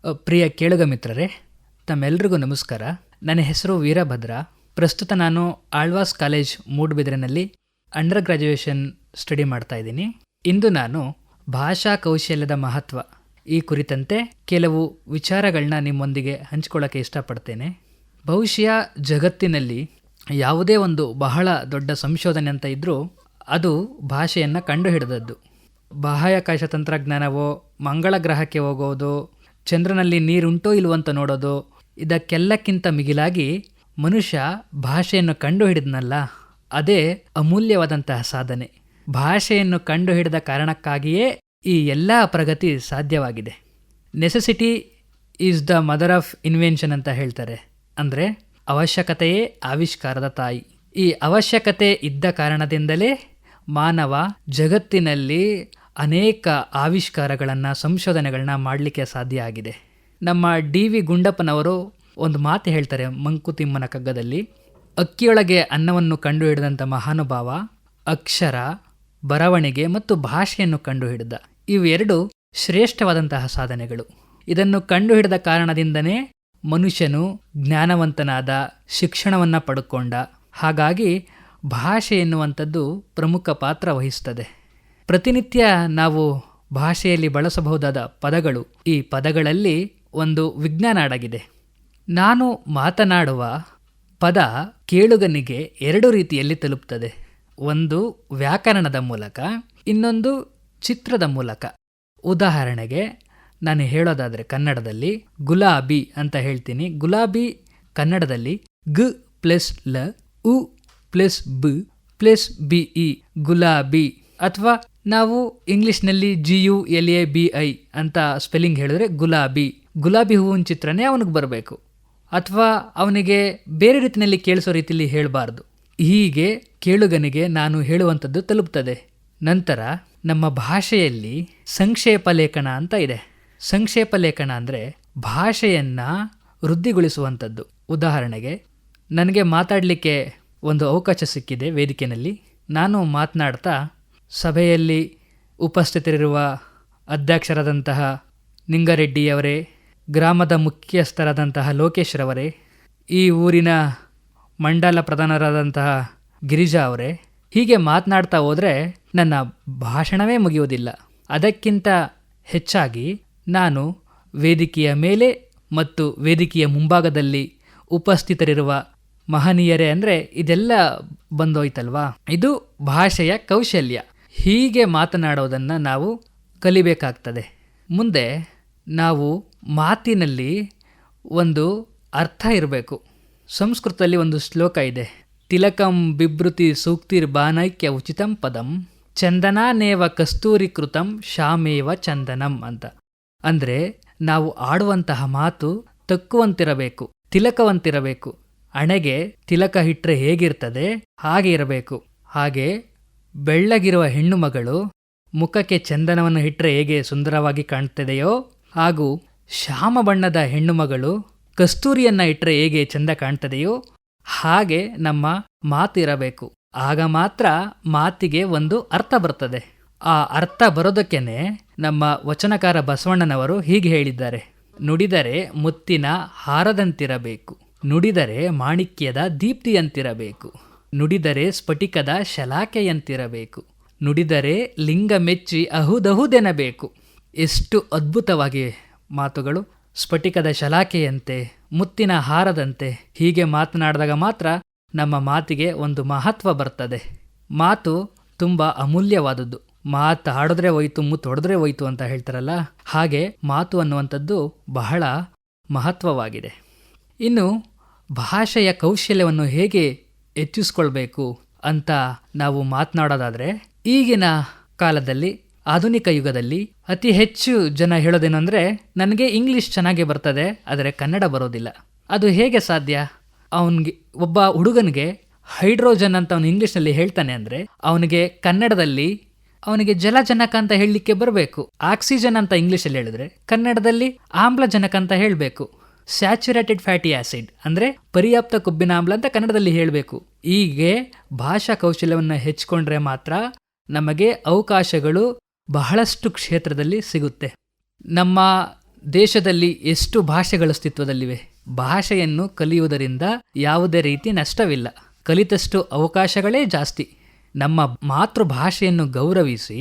ಪ್ರಿಯ ಕೇಳುಗ ಮಿತ್ರರೇ, ತಮ್ಮೆಲ್ಲರಿಗೂ ನಮಸ್ಕಾರ. ನನ್ನ ಹೆಸರು ವೀರಭದ್ರ. ಪ್ರಸ್ತುತ ನಾನು ಆಳ್ವಾಸ್ ಕಾಲೇಜ್ ಮೂಡಬಿದ್ರೆನಲ್ಲಿ ಅಂಡರ್ ಗ್ರ್ಯಾಜುಯೇಷನ್ ಸ್ಟಡಿ ಮಾಡ್ತಾ ಇದ್ದೀನಿ. ಇಂದು ನಾನು ಭಾಷಾ ಕೌಶಲ್ಯದ ಮಹತ್ವ ಈ ಕುರಿತಂತೆ ಕೆಲವು ವಿಚಾರಗಳನ್ನ ನಿಮ್ಮೊಂದಿಗೆ ಹಂಚಿಕೊಳ್ಳೋಕ್ಕೆ ಇಷ್ಟಪಡ್ತೇನೆ. ಬಹುಶಃ ಜಗತ್ತಿನಲ್ಲಿ ಯಾವುದೇ ಒಂದು ಬಹಳ ದೊಡ್ಡ ಸಂಶೋಧನೆ ಅಂತ ಇದ್ದರೂ ಅದು ಭಾಷೆಯನ್ನು ಕಂಡುಹಿಡಿದದ್ದು. ಬಾಹ್ಯಾಕಾಶ ತಂತ್ರಜ್ಞಾನವೋ, ಮಂಗಳ ಗ್ರಹಕ್ಕೆ ಹೋಗೋದು, ಚಂದ್ರನಲ್ಲಿ ನೀರುಂಟೋ ಇಲ್ವೋ ಅಂತ ನೋಡೋದು, ಇದಕ್ಕೆಲ್ಲಕ್ಕಿಂತ ಮಿಗಿಲಾಗಿ ಮನುಷ್ಯ ಭಾಷೆಯನ್ನು ಕಂಡುಹಿಡಿದ್ನಲ್ಲ, ಅದೇ ಅಮೂಲ್ಯವಾದಂತಹ ಸಾಧನೆ. ಭಾಷೆಯನ್ನು ಕಂಡುಹಿಡಿದ ಕಾರಣಕ್ಕಾಗಿಯೇ ಈ ಎಲ್ಲ ಪ್ರಗತಿ ಸಾಧ್ಯವಾಗಿದೆ. Necessity is the mother of invention ಅಂತ ಹೇಳ್ತಾರೆ. ಅಂದರೆ ಅವಶ್ಯಕತೆಯೇ ಆವಿಷ್ಕಾರದ ತಾಯಿ. ಈ ಅವಶ್ಯಕತೆ ಇದ್ದ ಕಾರಣದಿಂದಲೇ ಮಾನವ ಜಗತ್ತಿನಲ್ಲಿ ಅನೇಕ ಆವಿಷ್ಕಾರಗಳನ್ನು, ಸಂಶೋಧನೆಗಳನ್ನ ಮಾಡಲಿಕ್ಕೆ ಸಾಧ್ಯ ಆಗಿದೆ. ನಮ್ಮ ಡಿ.ವಿ. ಗುಂಡಪ್ಪನವರು ಒಂದು ಮಾತು ಹೇಳ್ತಾರೆ ಮಂಕುತಿಮ್ಮನ ಕಗ್ಗದಲ್ಲಿ, ಅಕ್ಕಿಯೊಳಗೆ ಅನ್ನವನ್ನು ಕಂಡುಹಿಡಿದಂಥ ಮಹಾನುಭಾವ ಅಕ್ಷರ, ಬರವಣಿಗೆ ಮತ್ತು ಭಾಷೆಯನ್ನು ಕಂಡುಹಿಡಿದ. ಇವೆರಡು ಶ್ರೇಷ್ಠವಾದಂತಹ ಸಾಧನೆಗಳು. ಇದನ್ನು ಕಂಡುಹಿಡಿದ ಕಾರಣದಿಂದನೇ ಮನುಷ್ಯನು ಜ್ಞಾನವಂತನಾದ, ಶಿಕ್ಷಣವನ್ನು ಪಡ್ಕೊಂಡ. ಹಾಗಾಗಿ ಭಾಷೆ ಎನ್ನುವಂಥದ್ದು ಪ್ರಮುಖ ಪಾತ್ರ ವಹಿಸ್ತದೆ. ಪ್ರತಿನಿತ್ಯ ನಾವು ಭಾಷೆಯಲ್ಲಿ ಬಳಸಬಹುದಾದ ಪದಗಳು, ಈ ಪದಗಳಲ್ಲಿ ಒಂದು ವಿಜ್ಞಾನ ಅಡಗಿದೆ. ನಾನು ಮಾತನಾಡುವ ಪದ ಕೇಳುಗನಿಗೆ ಎರಡು ರೀತಿಯಲ್ಲಿ ತಲುಪ್ತದೆ. ಒಂದು ವ್ಯಾಕರಣದ ಮೂಲಕ, ಇನ್ನೊಂದು ಚಿತ್ರದ ಮೂಲಕ. ಉದಾಹರಣೆಗೆ ನಾನು ಹೇಳೋದಾದರೆ ಕನ್ನಡದಲ್ಲಿ ಗುಲಾಬಿ ಅಂತ ಹೇಳ್ತೀನಿ. ಗುಲಾಬಿ ಕನ್ನಡದಲ್ಲಿ ಗ್ ಪ್ಲಸ್ ಲ, ಉ ಪ್ಲಸ್ ಬ ಪ್ಲಸ್ ಬಿ ಇ, ಗುಲಾಬಿ. ಅಥವಾ ನಾವು ಇಂಗ್ಲೀಷ್ನಲ್ಲಿ GULABI ಅಂತ ಸ್ಪೆಲ್ಲಿಂಗ್ ಹೇಳಿದ್ರೆ ಗುಲಾಬಿ. ಗುಲಾಬಿ ಹೂವಿನ ಚಿತ್ರನೇ ಅವನಿಗೆ ಬರಬೇಕು, ಅಥವಾ ಅವನಿಗೆ ಬೇರೆ ರೀತಿಯಲ್ಲಿ ಕೇಳಿಸೋ ರೀತಿಯಲ್ಲಿ ಹೇಳಬಾರ್ದು. ಹೀಗೆ ಕೇಳುಗನಿಗೆ ನಾನು ಹೇಳುವಂಥದ್ದು ತಲುಪ್ತದೆ. ನಂತರ ನಮ್ಮ ಭಾಷೆಯಲ್ಲಿ ಸಂಕ್ಷೇಪ ಲೇಖನ ಅಂತ ಇದೆ. ಸಂಕ್ಷೇಪ ಲೇಖನ ಅಂದರೆ ಭಾಷೆಯನ್ನು ವೃದ್ಧಿಗೊಳಿಸುವಂಥದ್ದು. ಉದಾಹರಣೆಗೆ ನನಗೆ ಮಾತಾಡಲಿಕ್ಕೆ ಒಂದು ಅವಕಾಶ ಸಿಕ್ಕಿದೆ ವೇದಿಕೆಯಲ್ಲಿ. ನಾನು ಮಾತನಾಡ್ತಾ ಸಭೆಯಲ್ಲಿ ಉಪಸ್ಥಿತರಿರುವ ಅಧ್ಯಕ್ಷರಾದಂತಹ ನಿಂಗರೆಡ್ಡಿಯವರೇ, ಗ್ರಾಮದ ಮುಖ್ಯಸ್ಥರಾದಂತಹ ಲೋಕೇಶ್ರವರೇ, ಈ ಊರಿನ ಮಂಡಲ ಪ್ರಧಾನರಾದಂತಹ ಗಿರಿಜಾ ಅವರೇ, ಹೀಗೆ ಮಾತನಾಡ್ತಾ ಹೋದರೆ ನನ್ನ ಭಾಷಣವೇ ಮುಗಿಯುವುದಿಲ್ಲ. ಅದಕ್ಕಿಂತ ಹೆಚ್ಚಾಗಿ ನಾನು ವೇದಿಕೆಯ ಮೇಲೆ ಮತ್ತು ವೇದಿಕೆಯ ಮುಂಭಾಗದಲ್ಲಿ ಉಪಸ್ಥಿತರಿರುವ ಮಹನೀಯರೇ, ಅಂದರೆ ಇದೆಲ್ಲ ಬಂದೋಯ್ತಲ್ವಾ. ಇದು ಭಾಷೆಯ ಕೌಶಲ್ಯ. ಹೀಗೆ ಮಾತನಾಡೋದನ್ನು ನಾವು ಕಲಿಬೇಕಾಗ್ತದೆ. ಮುಂದೆ ನಾವು ಮಾತಿನಲ್ಲಿ ಒಂದು ಅರ್ಥ ಇರಬೇಕು. ಸಂಸ್ಕೃತದಲ್ಲಿ ಒಂದು ಶ್ಲೋಕ ಇದೆ, ತಿಲಕಂ ಬಿಭೃತಿ ಸೂಕ್ತಿರ್ ಬಾನೈಕ್ಯ ಉಚಿತಂ ಪದಂ ಚಂದನಾನೇವ ಕಸ್ತೂರಿ ಕೃತಂ ಶಾಮೇವ ಚಂದನಂ ಅಂತ. ಅಂದರೆ ನಾವು ಆಡುವಂತಹ ಮಾತು ತಕ್ಕುವಂತಿರಬೇಕು, ತಿಲಕವಂತಿರಬೇಕು. ಹಣೆಗೆ ತಿಲಕ ಇಟ್ಟರೆ ಹೇಗಿರ್ತದೆ ಹಾಗೆ ಇರಬೇಕು. ಹಾಗೆ ಬೆಳ್ಳಗಿರುವ ಹೆಣ್ಣು ಮಗಳು ಮುಖಕ್ಕೆ ಚಂದನವನ್ನು ಇಟ್ಟರೆ ಹೇಗೆ ಸುಂದರವಾಗಿ ಕಾಣ್ತದೆಯೋ, ಹಾಗೂ ಶ್ಯಾಮ ಬಣ್ಣದ ಹೆಣ್ಣು ಮಗಳು ಕಸ್ತೂರಿಯನ್ನು ಇಟ್ಟರೆ ಹೇಗೆ ಚಂದ ಕಾಣ್ತದೆಯೋ ಹಾಗೆ ನಮ್ಮ ಮಾತು ಇರಬೇಕು. ಆಗ ಮಾತ್ರ ಮಾತಿಗೆ ಒಂದು ಅರ್ಥ ಬರ್ತದೆ. ಆ ಅರ್ಥ ಬರೋದಕ್ಕೇನೆ ನಮ್ಮ ವಚನಕಾರ ಬಸವಣ್ಣನವರು ಹೀಗೆ ಹೇಳಿದ್ದಾರೆ, ನುಡಿದರೆ ಮುತ್ತಿನ ಹಾರದಂತಿರಬೇಕು, ನುಡಿದರೆ ಮಾಣಿಕ್ಯದ ದೀಪ್ತಿಯಂತಿರಬೇಕು, ನುಡಿದರೆ ಸ್ಫಟಿಕದ ಶಲಾಕೆಯಂತಿರಬೇಕು, ನುಡಿದರೆ ಲಿಂಗ ಮೆಚ್ಚಿ ಅಹುದಹುದೆನಬೇಕು. ಎಷ್ಟು ಅದ್ಭುತವಾಗಿ ಮಾತುಗಳು. ಸ್ಫಟಿಕದ ಶಲಾಕೆಯಂತೆ, ಮುತ್ತಿನ ಹಾರದಂತೆ. ಹೀಗೆ ಮಾತನಾಡಿದಾಗ ಮಾತ್ರ ನಮ್ಮ ಮಾತಿಗೆ ಒಂದು ಮಹತ್ವ ಬರ್ತದೆ. ಮಾತು ತುಂಬ ಅಮೂಲ್ಯವಾದದ್ದು. ಮಾತು ಆಡಿದ್ರೆ ಹೋಯ್ತು, ಮುತ್ತು ಹೊಡೆದ್ರೆ ಹೋಯ್ತು ಅಂತ ಹೇಳ್ತಾರಲ್ಲ, ಹಾಗೆ ಮಾತು ಅನ್ನುವಂಥದ್ದು ಬಹಳ ಮಹತ್ವವಾಗಿದೆ. ಇನ್ನು ಭಾಷೆಯ ಕೌಶಲ್ಯವನ್ನು ಹೇಗೆ ಹೆಚ್ಚಿಸ್ಕೊಳ್ಬೇಕು ಅಂತ ನಾವು ಮಾತನಾಡೋದಾದರೆ, ಈಗಿನ ಕಾಲದಲ್ಲಿ, ಆಧುನಿಕ ಯುಗದಲ್ಲಿ ಅತಿ ಹೆಚ್ಚು ಜನ ಹೇಳೋದೇನು ಅಂದರೆ, ನನಗೆ ಇಂಗ್ಲೀಷ್ ಚೆನ್ನಾಗೇ ಬರ್ತದೆ, ಆದರೆ ಕನ್ನಡ ಬರೋದಿಲ್ಲ. ಅದು ಹೇಗೆ ಸಾಧ್ಯ? ಅವನಿಗೆ, ಒಬ್ಬ ಹುಡುಗನಿಗೆ ಹೈಡ್ರೋಜನ್ ಅಂತ ಅವನು ಇಂಗ್ಲೀಷ್ನಲ್ಲಿ ಹೇಳ್ತಾನೆ ಅಂದರೆ, ಅವನಿಗೆ ಕನ್ನಡದಲ್ಲಿ ಅವನಿಗೆ ಜಲಜನಕ ಅಂತ ಹೇಳಲಿಕ್ಕೆ ಬರಬೇಕು. ಆಕ್ಸಿಜನ್ ಅಂತ ಇಂಗ್ಲೀಷಲ್ಲಿ ಹೇಳಿದ್ರೆ ಕನ್ನಡದಲ್ಲಿ ಆಮ್ಲಜನಕ ಅಂತ ಹೇಳಬೇಕು. ಸ್ಯಾಚುರೇಟೆಡ್ ಫ್ಯಾಟಿ ಆಸಿಡ್ ಅಂದರೆ ಪರ್ಯಾಪ್ತ ಕೊಬ್ಬಿನ ಆಮ್ಲ ಅಂತ ಕನ್ನಡದಲ್ಲಿ ಹೇಳಬೇಕು. ಹೀಗೆ ಭಾಷಾ ಕೌಶಲ್ಯವನ್ನು ಹೆಚ್ಚಿಕೊಂಡ್ರೆ ಮಾತ್ರ ನಮಗೆ ಅವಕಾಶಗಳು ಬಹಳಷ್ಟು ಕ್ಷೇತ್ರದಲ್ಲಿ ಸಿಗುತ್ತೆ. ನಮ್ಮ ದೇಶದಲ್ಲಿ ಎಷ್ಟು ಭಾಷೆಗಳು ಅಸ್ತಿತ್ವದಲ್ಲಿವೆ. ಭಾಷೆಯನ್ನು ಕಲಿಯುವುದರಿಂದ ಯಾವುದೇ ರೀತಿ ನಷ್ಟವಿಲ್ಲ, ಕಲಿತಷ್ಟು ಅವಕಾಶಗಳೇ ಜಾಸ್ತಿ. ನಮ್ಮ ಮಾತೃಭಾಷೆಯನ್ನು ಗೌರವಿಸಿ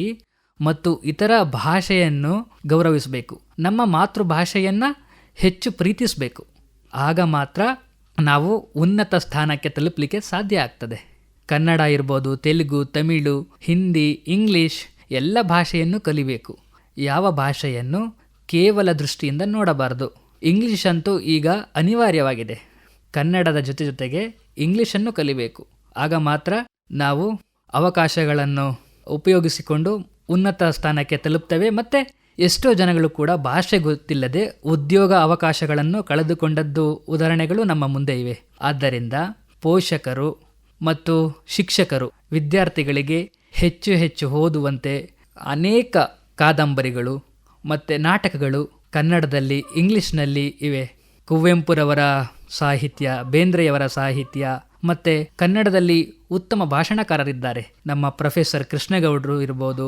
ಮತ್ತು ಇತರ ಭಾಷೆಯನ್ನು ಗೌರವಿಸಬೇಕು. ನಮ್ಮ ಮಾತೃಭಾಷೆಯನ್ನು ಹೆಚ್ಚು ಪ್ರೀತಿಸಬೇಕು. ಆಗ ಮಾತ್ರ ನಾವು ಉನ್ನತ ಸ್ಥಾನಕ್ಕೆ ತಲುಪಲಿಕ್ಕೆ ಸಾಧ್ಯ ಆಗ್ತದೆ. ಕನ್ನಡ ಇರ್ಬೋದು, ತೆಲುಗು, ತಮಿಳು, ಹಿಂದಿ, ಇಂಗ್ಲೀಷ್ ಎಲ್ಲ ಭಾಷೆಯನ್ನು ಕಲಿಬೇಕು. ಯಾವ ಭಾಷೆಯನ್ನು ಕೇವಲ ದೃಷ್ಟಿಯಿಂದ ನೋಡಬಾರದು. ಇಂಗ್ಲೀಷ್ ಅಂತೂ ಈಗ ಅನಿವಾರ್ಯವಾಗಿದೆ. ಕನ್ನಡದ ಜೊತೆಗೆ ಇಂಗ್ಲೀಷನ್ನು ಕಲಿಬೇಕು. ಆಗ ಮಾತ್ರ ನಾವು ಅವಕಾಶಗಳನ್ನು ಉಪಯೋಗಿಸಿಕೊಂಡು ಉನ್ನತ ಸ್ಥಾನಕ್ಕೆ ತಲುಪ್ತೇವೆ. ಮತ್ತು ಎಷ್ಟೋ ಜನಗಳು ಕೂಡ ಭಾಷೆ ಗೊತ್ತಿಲ್ಲದೆ ಉದ್ಯೋಗ ಅವಕಾಶಗಳನ್ನು ಕಳೆದುಕೊಂಡದ್ದು ಉದಾಹರಣೆಗಳು ನಮ್ಮ ಮುಂದೆ ಇವೆ. ಆದ್ದರಿಂದ ಪೋಷಕರು ಮತ್ತು ಶಿಕ್ಷಕರು ವಿದ್ಯಾರ್ಥಿಗಳಿಗೆ ಹೆಚ್ಚು ಹೆಚ್ಚು ಓದುವಂತೆ ಅನೇಕ ಕಾದಂಬರಿಗಳು ಮತ್ತು ನಾಟಕಗಳು ಕನ್ನಡದಲ್ಲಿ, ಇಂಗ್ಲೀಷ್ನಲ್ಲಿ ಇವೆ. ಕುವೆಂಪುರವರ ಸಾಹಿತ್ಯ, ಬೇಂದ್ರೆಯವರ ಸಾಹಿತ್ಯ, ಮತ್ತು ಕನ್ನಡದಲ್ಲಿ ಉತ್ತಮ ಭಾಷಣಕಾರರಿದ್ದಾರೆ. ನಮ್ಮ ಪ್ರೊಫೆಸರ್ ಕೃಷ್ಣಗೌಡರು ಇರ್ಬೋದು,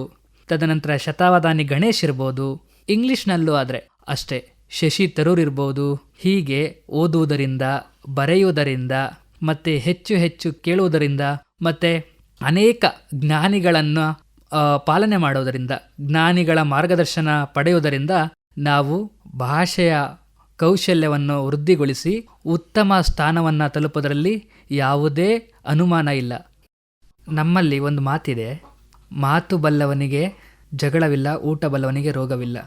ತದನಂತರ ಶತಾವಧಾನಿ ಗಣೇಶ್ ಇರ್ಬೋದು. ಇಂಗ್ಲೀಷ್ನಲ್ಲೂ ಆದರೆ ಅಷ್ಟೇ, ಶಶಿ ತರೂರ್ ಇರ್ಬೋದು. ಹೀಗೆ ಓದುವುದರಿಂದ, ಬರೆಯುವುದರಿಂದ ಮತ್ತು ಹೆಚ್ಚು ಹೆಚ್ಚು ಕೇಳುವುದರಿಂದ ಮತ್ತು ಅನೇಕ ಜ್ಞಾನಿಗಳನ್ನು ಪಾಲನೆ ಮಾಡುವುದರಿಂದ, ಜ್ಞಾನಿಗಳ ಮಾರ್ಗದರ್ಶನ ಪಡೆಯುವುದರಿಂದ ನಾವು ಭಾಷೆಯ ಕೌಶಲ್ಯವನ್ನು ವೃದ್ಧಿಗೊಳಿಸಿ ಉತ್ತಮ ಸ್ಥಾನವನ್ನು ತಲುಪುವುದರಲ್ಲಿ ಯಾವುದೇ ಅನುಮಾನ ಇಲ್ಲ. ನಮ್ಮಲ್ಲಿ ಒಂದು ಮಾತಿದೆ, ಮಾತು ಬಲ್ಲವನಿಗೆ ಜಗಳವಿಲ್ಲ, ಊಟ ಬಲ್ಲವನಿಗೆ ರೋಗವಿಲ್ಲ.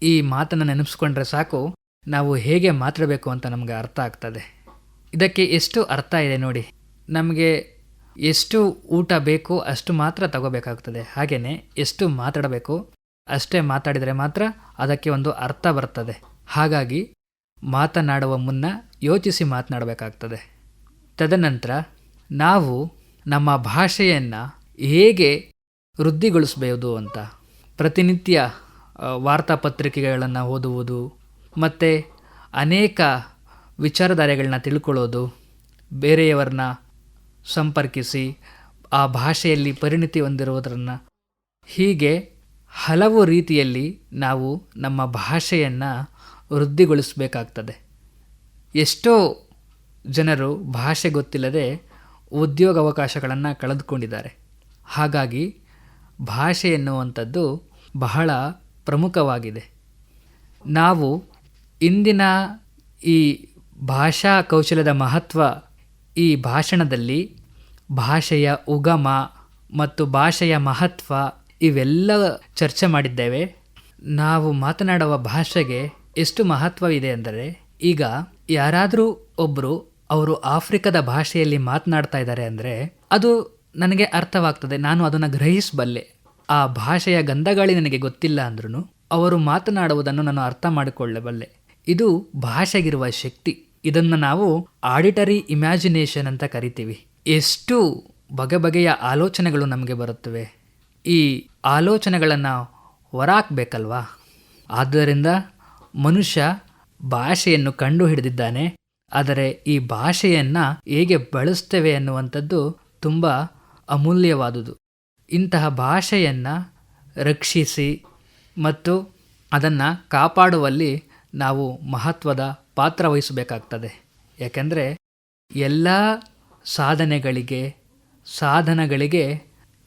ಈ ಮಾತನ್ನು ನೆನಪಿಸ್ಕೊಂಡ್ರೆ ಸಾಕು, ನಾವು ಹೇಗೆ ಮಾತಾಡಬೇಕು ಅಂತ ನಮಗೆ ಅರ್ಥ ಆಗ್ತದೆ. ಇದಕ್ಕೆ ಎಷ್ಟು ಅರ್ಥ ಇದೆ ನೋಡಿ. ನಮಗೆ ಎಷ್ಟು ಊಟ ಬೇಕು ಅಷ್ಟು ಮಾತ್ರ ತಗೋಬೇಕಾಗ್ತದೆ. ಹಾಗೆಯೇ ಎಷ್ಟು ಮಾತಾಡಬೇಕು ಅಷ್ಟೇ ಮಾತಾಡಿದರೆ ಮಾತ್ರ ಅದಕ್ಕೆ ಒಂದು ಅರ್ಥ ಬರ್ತದೆ. ಹಾಗಾಗಿ ಮಾತನಾಡುವ ಮುನ್ನ ಯೋಚಿಸಿ ಮಾತನಾಡಬೇಕಾಗ್ತದೆ. ತದನಂತರ ನಾವು ನಮ್ಮ ಭಾಷೆಯನ್ನು ಹೇಗೆ ವೃದ್ಧಿಗೊಳಿಸಬಹುದು ಅಂತ ಪ್ರತಿನಿತ್ಯ ವಾರ್ತಾಪತ್ರಿಕೆಗಳನ್ನು ಓದುವುದು ಮತ್ತು ಅನೇಕ ವಿಚಾರಧಾರೆಗಳನ್ನ ತಿಳ್ಕೊಳ್ಳೋದು, ಬೇರೆಯವರನ್ನ ಸಂಪರ್ಕಿಸಿ ಆ ಭಾಷೆಯಲ್ಲಿ ಪರಿಣಿತಿ ಹೊಂದಿರುವುದನ್ನು, ಹೀಗೆ ಹಲವು ರೀತಿಯಲ್ಲಿ ನಾವು ನಮ್ಮ ಭಾಷೆಯನ್ನು ವೃದ್ಧಿಗೊಳಿಸಬೇಕಾಗ್ತದೆ. ಎಷ್ಟೋ ಜನರು ಭಾಷೆ ಗೊತ್ತಿಲ್ಲದೆ ಉದ್ಯೋಗ ಅವಕಾಶಗಳನ್ನು ಕಳೆದುಕೊಂಡಿದ್ದಾರೆ. ಹಾಗಾಗಿ ಭಾಷೆ ಎನ್ನುವಂಥದ್ದು ಬಹಳ ಪ್ರಮುಖವಾಗಿದೆ. ನಾವು ಇಂದಿನ ಈ ಭಾಷಾ ಕೌಶಲ್ಯದ ಮಹತ್ವ ಈ ಭಾಷಣದಲ್ಲಿ ಭಾಷೆಯ ಉಗಮ ಮತ್ತು ಭಾಷೆಯ ಮಹತ್ವ ಇವೆಲ್ಲ ಚರ್ಚೆ ಮಾಡಿದ್ದೇವೆ. ನಾವು ಮಾತನಾಡುವ ಭಾಷೆಗೆ ಎಷ್ಟು ಮಹತ್ವವಿದೆ ಅಂದರೆ, ಈಗ ಯಾರಾದರೂ ಒಬ್ಬರು ಅವರು ಆಫ್ರಿಕಾದ ಭಾಷೆಯಲ್ಲಿ ಮಾತನಾಡ್ತಾ ಇದ್ದಾರೆ ಅಂದರೆ ಅದು ನನಗೆ ಅರ್ಥವಾಗ್ತದೆ, ನಾನು ಅದನ್ನು ಗ್ರಹಿಸಬಲ್ಲೆ. ಆ ಭಾಷೆಯ ಗಂಧಗಾಳಿ ನನಗೆ ಗೊತ್ತಿಲ್ಲ ಅಂದ್ರೂ ಅವರು ಮಾತನಾಡುವುದನ್ನು ನಾನು ಅರ್ಥ ಮಾಡಿಕೊಳ್ಳಬಲ್ಲೆ. ಇದು ಭಾಷೆಗಿರುವ ಶಕ್ತಿ. ಇದನ್ನು ನಾವು ಆಡಿಟರಿ ಇಮ್ಯಾಜಿನೇಷನ್ ಅಂತ ಕರಿತೀವಿ. ಎಷ್ಟು ಬಗೆ ಬಗೆಯ ಆಲೋಚನೆಗಳು ನಮಗೆ ಬರುತ್ತವೆ. ಈ ಆಲೋಚನೆಗಳನ್ನು ಹೊರಹಾಕಬೇಕಲ್ವಾ? ಆದ್ದರಿಂದ ಮನುಷ್ಯ ಭಾಷೆಯನ್ನು ಕಂಡು ಹಿಡಿದಿದ್ದಾನೆ. ಆದರೆ ಈ ಭಾಷೆಯನ್ನು ಹೇಗೆ ಬಳಸ್ತೇವೆ ಅನ್ನುವಂಥದ್ದು ತುಂಬ ಅಮೂಲ್ಯವಾದುದು. ಇಂತಹ ಭಾಷೆಯನ್ನು ರಕ್ಷಿಸಿ ಮತ್ತು ಅದನ್ನು ಕಾಪಾಡುವಲ್ಲಿ ನಾವು ಮಹತ್ವದ ಪಾತ್ರ ವಹಿಸಬೇಕಾಗ್ತದೆ. ಯಾಕೆಂದರೆ ಎಲ್ಲ ಸಾಧನಗಳಿಗೆ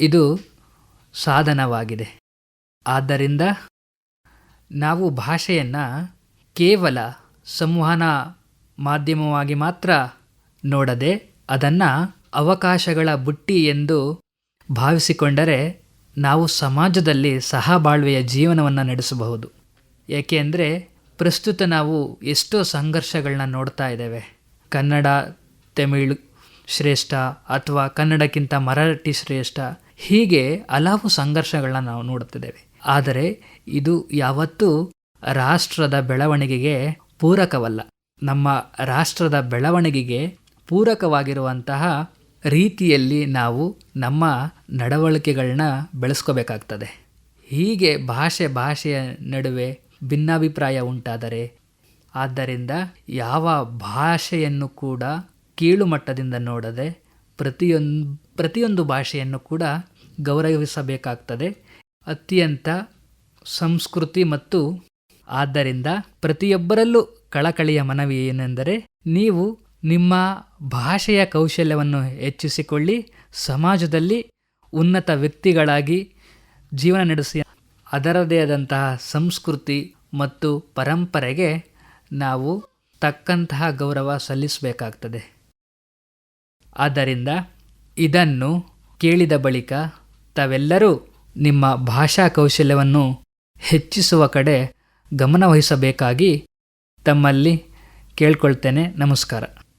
ಇದು ಸಾಧನವಾಗಿದೆ. ಆದ್ದರಿಂದ ನಾವು ಭಾಷೆಯನ್ನು ಕೇವಲ ಸಂವಹನ ಮಾಧ್ಯಮವಾಗಿ ಮಾತ್ರ ನೋಡದೆ ಅದನ್ನು ಅವಕಾಶಗಳ ಬುಟ್ಟಿ ಎಂದು ಭಾವಿಸಿಕೊಂಡರೆ ನಾವು ಸಮಾಜದಲ್ಲಿ ಸಹಬಾಳ್ವೆಯ ಜೀವನವನ್ನು ನಡೆಸಬಹುದು. ಏಕೆಂದರೆ ಪ್ರಸ್ತುತ ನಾವು ಎಷ್ಟೋ ಸಂಘರ್ಷಗಳನ್ನ ನೋಡ್ತಾ ಇದ್ದೇವೆ. ಕನ್ನಡ ತಮಿಳು ಶ್ರೇಷ್ಠ ಅಥವಾ ಕನ್ನಡಕ್ಕಿಂತ ಮರಾಠಿ ಶ್ರೇಷ್ಠ, ಹೀಗೆ ಹಲವು ಸಂಘರ್ಷಗಳನ್ನ ನಾವು ನೋಡುತ್ತಿದ್ದೇವೆ. ಆದರೆ ಇದು ಯಾವತ್ತೂ ರಾಷ್ಟ್ರದ ಬೆಳವಣಿಗೆಗೆ ಪೂರಕವಲ್ಲ. ನಮ್ಮ ರಾಷ್ಟ್ರದ ಬೆಳವಣಿಗೆಗೆ ಪೂರಕವಾಗಿರುವಂತಹ ರೀತಿಯಲ್ಲಿ ನಾವು ನಮ್ಮ ನಡವಳಿಕೆಗಳನ್ನ ಬೆಳೆಸ್ಕೋಬೇಕಾಗ್ತದೆ. ಹೀಗೆ ಭಾಷೆಯ ನಡುವೆ ಭಿನ್ನಾಭಿಪ್ರಾಯ ಉಂಟಾದರೆ, ಆದ್ದರಿಂದ ಯಾವ ಭಾಷೆಯನ್ನು ಕೂಡ ಕೀಳು ಮಟ್ಟದಿಂದ ನೋಡದೆ ಪ್ರತಿಯೊಂದು ಭಾಷೆಯನ್ನು ಕೂಡ ಗೌರವಿಸಬೇಕಾಗ್ತದೆ. ಅತ್ಯಂತ ಸಂಸ್ಕೃತಿ ಮತ್ತು ಆದ್ದರಿಂದ ಪ್ರತಿಯೊಬ್ಬರಲ್ಲೂ ಕಳಕಳಿಯ ಮನವಿ ಏನೆಂದರೆ, ನೀವು ನಿಮ್ಮ ಭಾಷೆಯ ಕೌಶಲ್ಯವನ್ನು ಹೆಚ್ಚಿಸಿಕೊಳ್ಳಿ, ಸಮಾಜದಲ್ಲಿ ಉನ್ನತ ವ್ಯಕ್ತಿಗಳಾಗಿ ಜೀವನ ನಡೆಸಿ ಅದರದೇ ಆದಂತಹ ಸಂಸ್ಕೃತಿ ಮತ್ತು ಪರಂಪರೆಗೆ ನಾವು ತಕ್ಕಂತಹ ಗೌರವ ಸಲ್ಲಿಸಬೇಕಾಗ್ತದೆ. ಆದ್ದರಿಂದ ಇದನ್ನು ಕೇಳಿದ ಬಳಿಕ ತಾವೆಲ್ಲರೂ ನಿಮ್ಮ ಭಾಷಾ ಕೌಶಲ್ಯವನ್ನು ಹೆಚ್ಚಿಸುವ ಕಡೆ ಗಮನವಹಿಸಬೇಕಾಗಿ ತಮ್ಮಲ್ಲಿ ಕೇಳ್ಕೊಳ್ತೇನೆ. ನಮಸ್ಕಾರ.